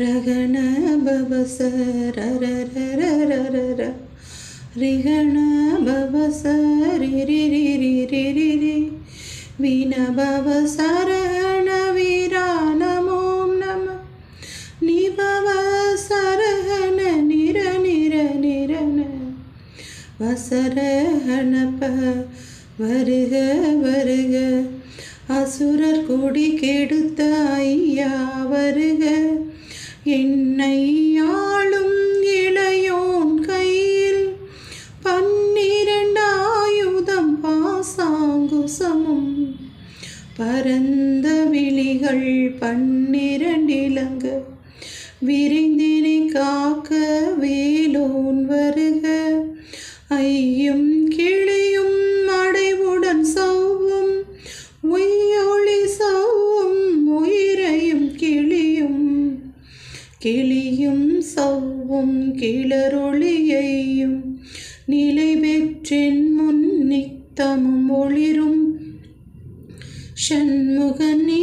ரகண பவச ரரரரரரர ரிகண பவச ரிரிரிரிரிரிரி வினபவ சரஹண வீரா நமோம் நம நிபவ சரஹண நிர நிர நிரண வசரஹணப வருக வருக அசுரர் கொடி கெடுத்த ஐயா வருக என்னை ஆளும் இளையோன் கையில் 12 ஆயுதம் பாசாங்குசமும் பரந்த விழிகள் 12 இலங்க விரைந்தினை காக்க வேலோன் வருக ஐயும் கிளியும் அடைவுடன் சவ்வும் உய்யொளி சவ்வும் உயிரையும் கிளியும் சவ்வும் கிளரொளியையும் நிலை பெற்றென் முன் நித்தமும் ஒளிரும் ஷண்முகனே